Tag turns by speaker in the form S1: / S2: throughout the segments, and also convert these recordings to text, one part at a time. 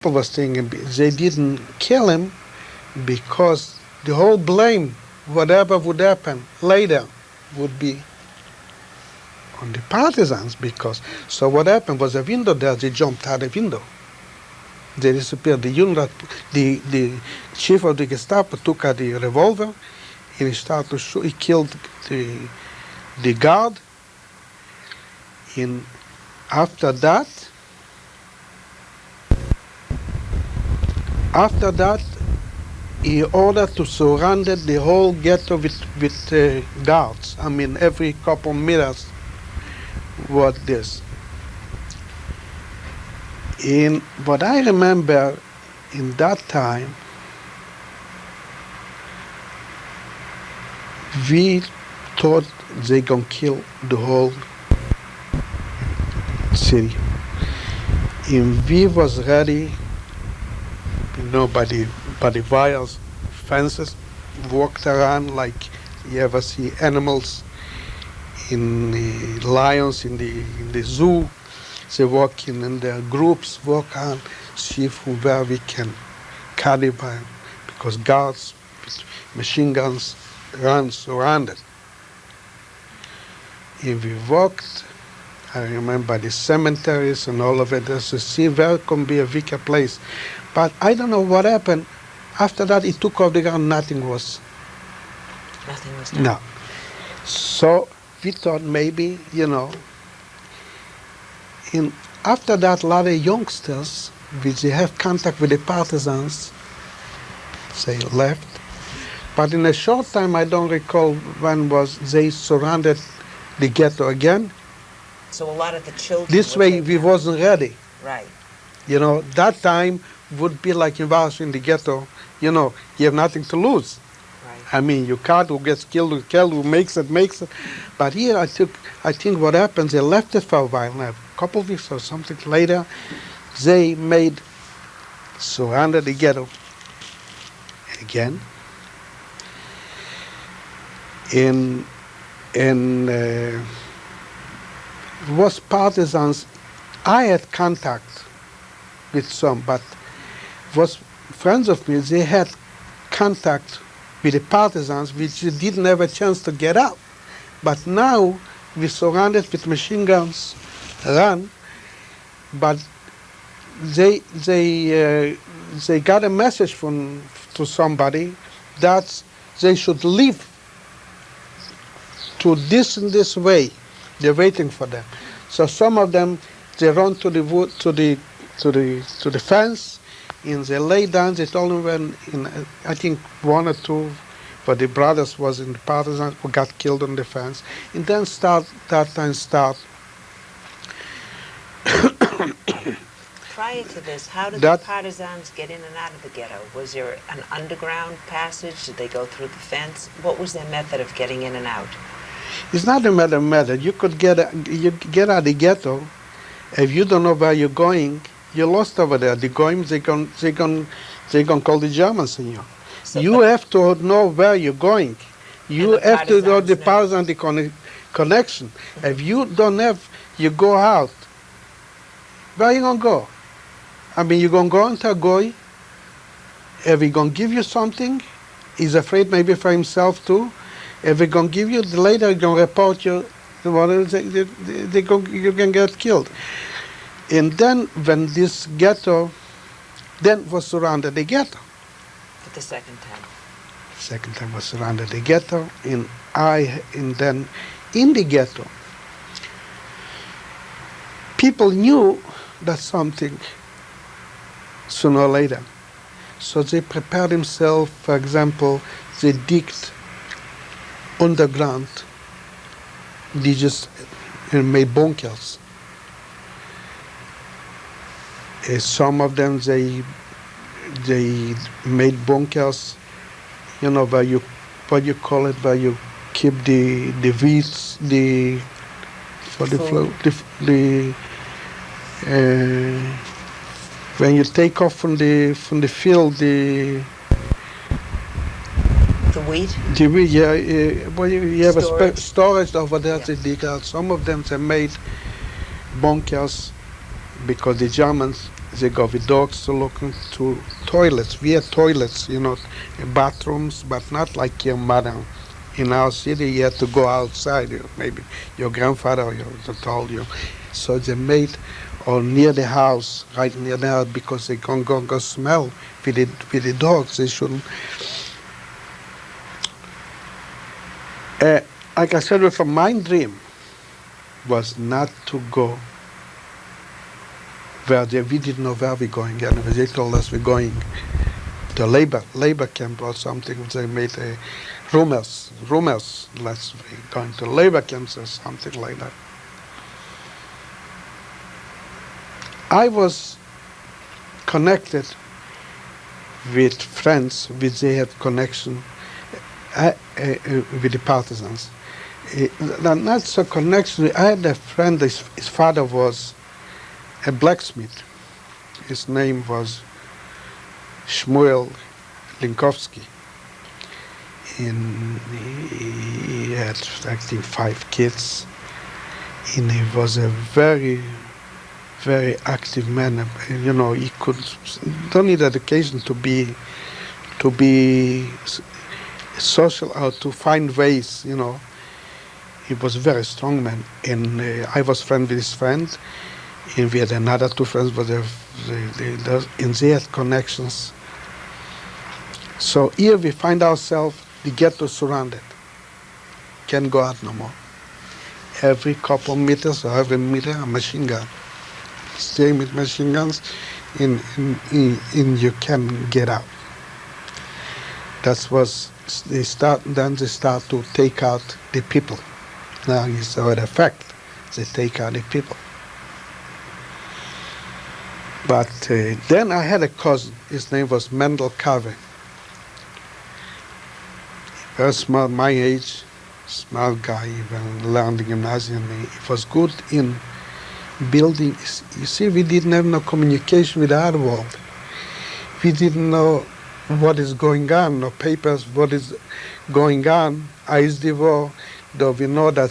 S1: people was thinking they didn't kill him because the whole blame, whatever would happen later, would be on the partisans. Because so what happened was a window there. They jumped out the window. They disappeared. The chief of the Gestapo took out the revolver and he started to shoot. He killed the guard. And after that, he ordered to surround the whole ghetto with guards. I mean, every couple meters was this. And what I remember in that time, we thought they gonna kill the whole city. And we was ready, by the wires, fences, walked around like you ever see animals in the lions in the zoo. They walk in their groups, walk on, see where we can carry by, because guards with machine guns run surrounded. And we walked, I remember the cemeteries and all of it, just to see where can be a weaker place. But I don't know what happened. After that, it took off the ground, nothing was done. No. So we thought maybe, and after that, a lot of youngsters, which they have contact with the partisans, they left. But in a short time, I don't recall when was they surrounded the ghetto again.
S2: So a lot of the children.
S1: This way, we wasn't ready.
S2: Right.
S1: That time would be like in Warsaw in the ghetto. You have nothing to lose.
S2: Right.
S1: I mean, you can't, who gets killed, who makes it. But here, I think what happens, they left it for a while. Now, a couple of weeks or something later, they surrounded the ghetto again. And was partisans. I had contact with some, but was friends of me, they had contact with the partisans, which didn't have a chance to get out. But now we surrounded with machine guns, run, but they got a message to somebody that they should leave to this and this way. They're waiting for them. So some of them, they run to the wood, to the fence, and they lay down. They told them when, I think one or two, but the brothers was in the partisans who got killed on the fence. And then start.
S2: Prior to this, how did the partisans get in and out of the ghetto? Was there an underground passage? Did they go through the fence? What was their method of getting in and out?
S1: It's not a matter of method. You could get out of the ghetto. If you don't know where you're going, you're lost over there. The goyim, they can call the Germans on you. So you have to know where you're going. You have to know the partisan, the connection. Mm-hmm. If you don't have, you go out. Where are you going to go? I mean, you're going to go into a goy. If he's going to give you something, he's afraid maybe for himself too. If they're going to give you, later they're going to report you, you can get killed. And then when this ghetto, then was surrounded the ghetto.
S2: For the second time.
S1: Second time was surrounded the ghetto, and then in the ghetto, people knew that something sooner or later. So they prepared themselves, for example, they digged underground. They just made bunkers. Some of them they made bunkers, where you, what you call it, where you keep the weeds, when you take off from the field
S2: the wheat?
S1: The wheat, yeah. Well, you have storage. A storage over there. Yeah. They dig out. Some of them they made bunkers because the Germans They go with dogs to look into toilets. We had toilets, bathrooms, but not like your mother. In our city, you had to go outside. Maybe your grandfather told you. So they made, or near the house, right near the house, because they can go smell with the dogs. They shouldn't. Like I said before, my dream was not to go we didn't know where we're going. And they told us we're going to labor camp or something. They made rumors, let's be going to labor camps or something like that. I was connected with friends, they had connection with the partisans. Not so connection. I had a friend, his father was a blacksmith. His name was Shmuel Linkowski. And he had, I think, 5 kids. And he was a very, very active man. He don't need education to be social or to find ways. He was a very strong man. And I was friend with his friend. And we had another 2 friends, but they had connections. So here we find ourselves, the ghetto surrounded. Can't go out no more. Every couple meters or every meter, a machine gun. Stay with machine guns, and you can get out. That was then they start to take out the people. Now it's already a fact. They take out the people. But then I had a cousin. His name was Mendel Carver. Very small, my age, small guy, even learned the gymnasium. He was good in building. You see, we didn't have no communication with the other world. We didn't know what is going on, no papers, what is going on. Ice the war, though we know that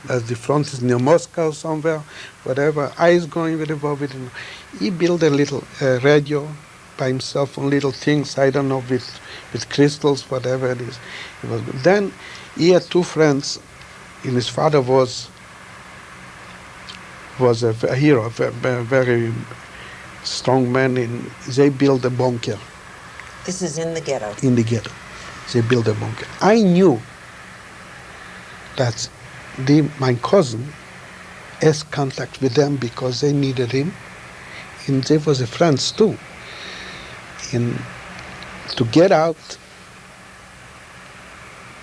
S1: the front is near Moscow somewhere, whatever. Ice going with the war, we didn't know. He built a little radio by himself on little things, I don't know, with crystals, whatever it is. Then he had 2 friends, and his father was a hero, a very strong man, and they built a bunker.
S2: This is in the ghetto?
S1: In the ghetto. They built a bunker. I knew that my cousin has contact with them because they needed him, and they was friends too. And to get out,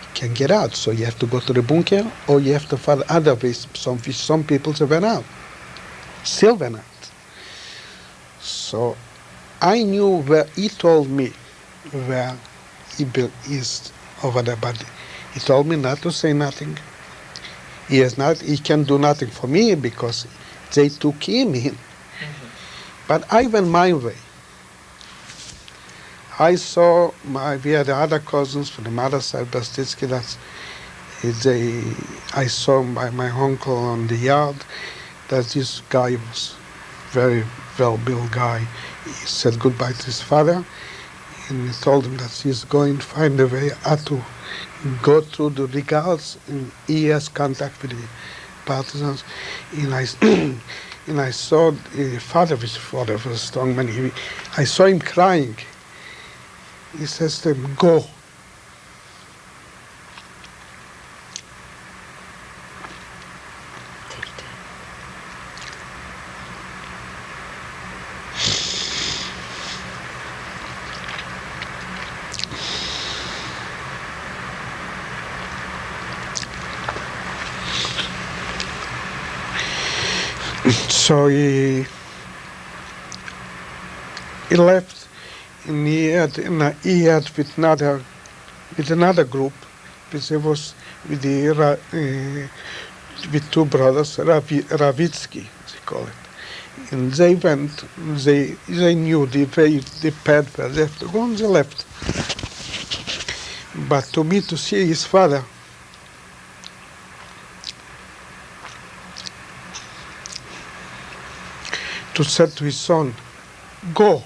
S1: you can get out. So you have to go to the bunker, or you have to find other ways. Some people went out, still went out. So I knew where he told me where he built is over there, but he told me not to say nothing. He can do nothing for me because they took him in. Mm-hmm. But I went my way. I saw we had other cousins from the mother side, Bastitsky, I saw my uncle on the yard that this guy was very well-built guy. He said goodbye to his father, and he told him that he's going to find a way how to go through the regals, and he has contact with the partisans. And I saw his father was a strong man. I saw him crying. He says to him, go. So he left, and he had with another group, because it was with with 2 brothers, Ravitsky, they call it, and they went. They knew the path where they have to go, and they left. But to see his father, to say to his son, go.